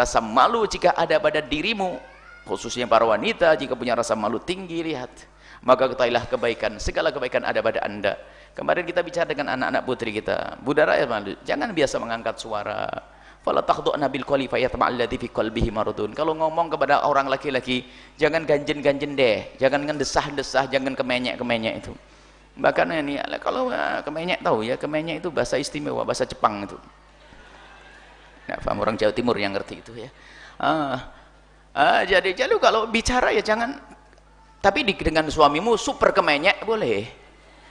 rasa malu jika ada pada dirimu, khususnya para wanita jika punya rasa malu tinggi, lihat, maka ketahuilah kebaikan, segala kebaikan ada pada anda. Kemarin kita bicara dengan anak-anak putri kita, Budara ya malu, jangan biasa mengangkat suara. Fala takhdu'na bil qawli fayatma'alladzi fi qalbihi maradun. Kalau ngomong kepada orang laki-laki, jangan ganjen-ganjen deh, jangan ngendesah-desah, jangan kemenyek-kemenyek itu. Bahkan ini kalau kemenyek, tahu ya, kemenyek itu bahasa istimewa, bahasa Jepang itu. Nah, paham orang Jawa Timur yang ngerti itu ya. Jadi kalau bicara ya jangan, tapi dengan suamimu super kemenyek boleh,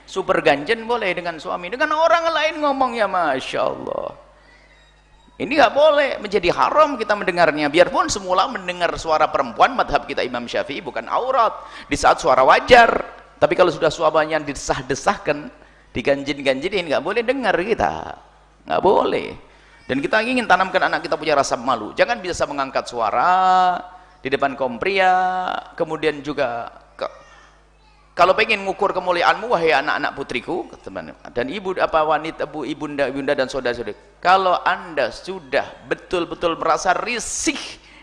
super ganjen boleh dengan suami, dengan orang lain ngomong ya Masya Allah. Ini nggak boleh, menjadi haram kita mendengarnya. Biarpun semula mendengar suara perempuan, madhab kita Imam Syafi'i bukan aurat di saat suara wajar. Tapi kalau sudah suaranya disah-desahkan, diganjin-ganjinin, nggak boleh dengar kita, nggak boleh. Dan kita ingin tanamkan anak kita punya rasa malu. Jangan biasa mengangkat suara di depan kaum pria. Kemudian juga kalau pengen mengukur kemuliaanmu, wahai anak-anak putriku, teman, dan ibu apa wanita, ibunda dan saudara-saudari, kalau anda sudah betul-betul merasa risih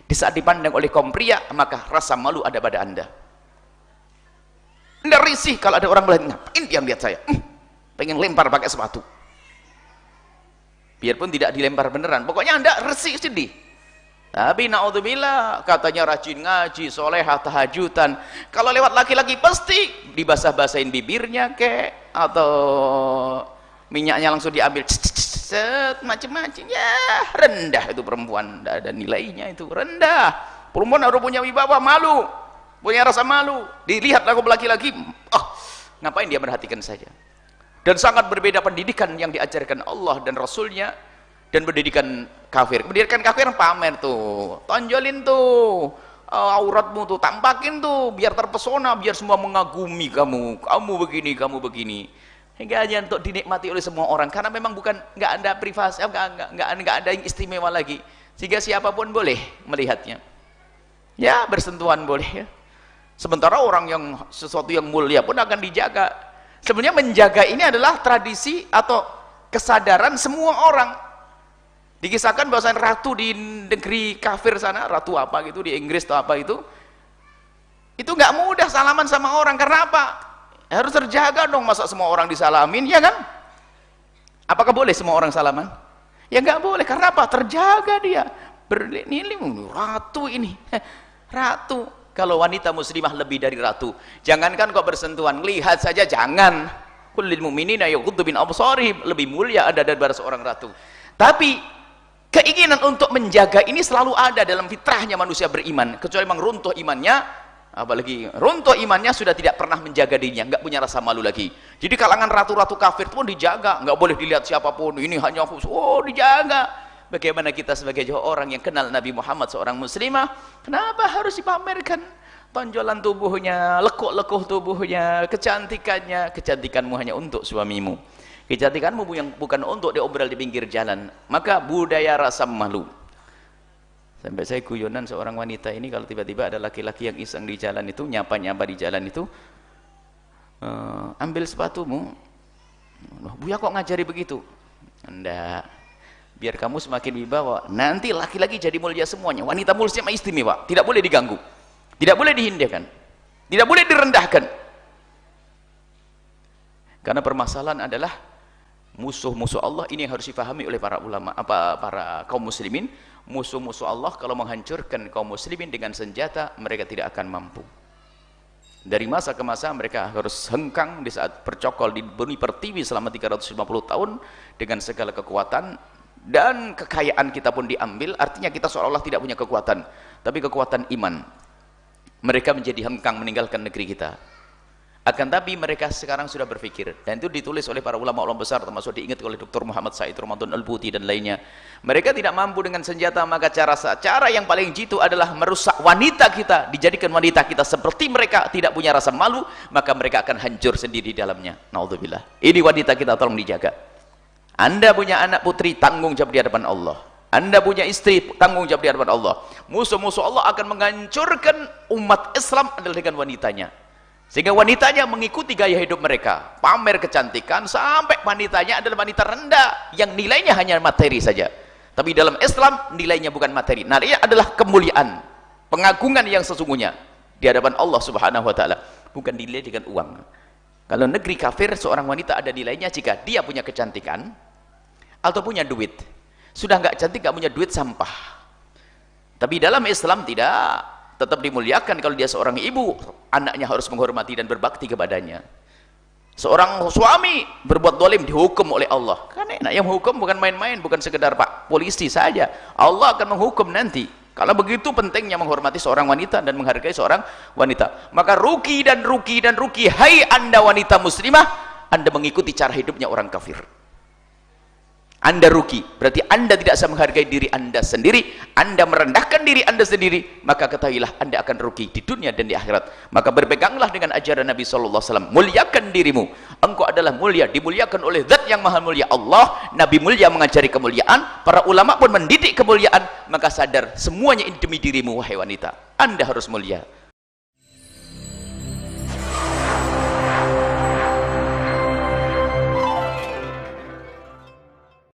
di saat dipandang oleh kaum pria, maka rasa malu ada pada anda. Anda risih kalau ada orang melihat, ngapain dia lihat saya, pengen lempar pakai sepatu, biarpun tidak dilempar beneran, pokoknya anda risih, sedih. Tapi naudzubillah, katanya rajin ngaji, solehah, tahajudan, kalau lewat laki-laki pasti dibasah-basahin bibirnya kek, atau minyaknya langsung diambil, macam-macam ya. Rendah itu perempuan, tidak ada nilainya, itu rendah. Perempuan harus punya wibawa, malu, punya rasa malu. Dilihat lagu laki-laki, ngapain dia merhatikan saja. Dan sangat berbeda pendidikan yang diajarkan Allah dan Rasulnya dan pendidikan kafir. Pendidikan kafir pamer tuh, tonjolin tuh auratmu tuh, tampakin tuh, biar terpesona, biar semua mengagumi kamu begini, hingga hanya untuk dinikmati oleh semua orang, karena memang bukan, nggak ada privasi, nggak ada yang istimewa lagi, sehingga siapapun boleh melihatnya ya, bersentuhan boleh ya. Sementara orang yang sesuatu yang mulia pun akan dijaga. Sebenarnya menjaga ini adalah tradisi atau kesadaran semua orang. Dikisahkan bahwa ratu di negeri kafir sana, ratu apa gitu di Inggris atau apa itu nggak mudah salaman sama orang. Karena apa? Harus terjaga dong, masa semua orang disalamin, ya kan? Apakah boleh semua orang salaman? Ya nggak boleh. Karena apa? Terjaga dia. Ratu ini, ratu. Kalau wanita muslimah lebih dari ratu. Jangankan kok bersentuhan, lihat saja jangan. Kullil mu'minina yaghuddu min absarihim, lebih mulia ada daripada seorang ratu. Tapi keinginan untuk menjaga ini selalu ada dalam fitrahnya manusia beriman, kecuali memang runtuh imannya, apalagi runtuh imannya sudah tidak pernah menjaga dirinya, nggak punya rasa malu lagi. Jadi kalangan ratu-ratu kafir pun dijaga, nggak boleh dilihat siapapun, ini hanya khusus, dijaga. Bagaimana kita sebagai orang yang kenal Nabi Muhammad, seorang muslimah, kenapa harus dipamerkan tonjolan tubuhnya, lekuk-lekuk tubuhnya, kecantikannya? Kecantikanmu hanya untuk suamimu, kecantikanmu yang bukan untuk diobral di pinggir jalan. Maka budaya rasa malu. Sampai saya guyonan seorang wanita ini, kalau tiba-tiba ada laki-laki yang iseng di jalan itu, nyapa-nyapa di jalan itu, ambil sepatumu. Buya kok ngajari begitu? Enggak, biar kamu semakin wibawa, nanti laki-laki jadi mulia semuanya. Wanita mulia istimewa, tidak boleh diganggu, tidak boleh dihindarkan, tidak boleh direndahkan. Karena permasalahan adalah musuh-musuh Allah ini yang harus difahami oleh para ulama, para kaum muslimin. Musuh-musuh Allah kalau menghancurkan kaum muslimin dengan senjata, mereka tidak akan mampu. Dari masa ke masa mereka harus hengkang di saat bercokol di bumi pertiwi selama 350 tahun dengan segala kekuatan, dan kekayaan kita pun diambil. Artinya kita seolah-olah tidak punya kekuatan, tapi kekuatan iman. Mereka menjadi hengkang meninggalkan negeri kita. Akan tapi mereka sekarang sudah berpikir, dan itu ditulis oleh para ulama-ulama besar, termasuk diingat oleh Dr. Muhammad Said Ramadan Al-Buti dan lainnya. Mereka tidak mampu dengan senjata, maka cara yang paling jitu adalah merusak wanita kita, dijadikan wanita kita seperti mereka, tidak punya rasa malu, maka mereka akan hancur sendiri di dalamnya. Naudzubillah. Ini wanita kita tolong dijaga. Anda punya anak putri, tanggung jawab di hadapan Allah. Anda punya istri, tanggung jawab di hadapan Allah. Musuh-musuh Allah akan menghancurkan umat Islam adalah dengan wanitanya. Sehingga wanitanya mengikuti gaya hidup mereka, pamer kecantikan, sampai wanitanya adalah wanita rendah yang nilainya hanya materi saja. Tapi dalam Islam nilainya bukan materi, nilainya adalah kemuliaan, pengagungan yang sesungguhnya di hadapan Allah Subhanahu wa taala, bukan dinilai dengan uang. Kalau negeri kafir, seorang wanita ada nilainya jika dia punya kecantikan atau punya duit. Sudah nggak cantik, nggak punya duit, sampah. Tapi dalam Islam tidak, tetap dimuliakan. Kalau dia seorang ibu, anaknya harus menghormati dan berbakti kepadanya. Seorang suami berbuat dolim dihukum oleh Allah. Karena enak, yang menghukum bukan main-main, bukan sekedar pak polisi saja. Allah akan menghukum nanti. Kalau begitu pentingnya menghormati seorang wanita dan menghargai seorang wanita. Maka rugi dan rugi dan rugi, hai anda wanita muslimah, anda mengikuti cara hidupnya orang kafir. Anda rugi, berarti anda tidak bisa menghargai diri anda sendiri, anda merendahkan diri anda sendiri, maka ketahuilah anda akan rugi di dunia dan di akhirat. Maka berpeganglah dengan ajaran Nabi SAW, muliakan dirimu, engkau adalah mulia, dimuliakan oleh zat yang maha mulia Allah. Nabi mulia mengajari kemuliaan, para ulama pun mendidik kemuliaan. Maka sadar semuanya ini demi dirimu wahai wanita, anda harus mulia.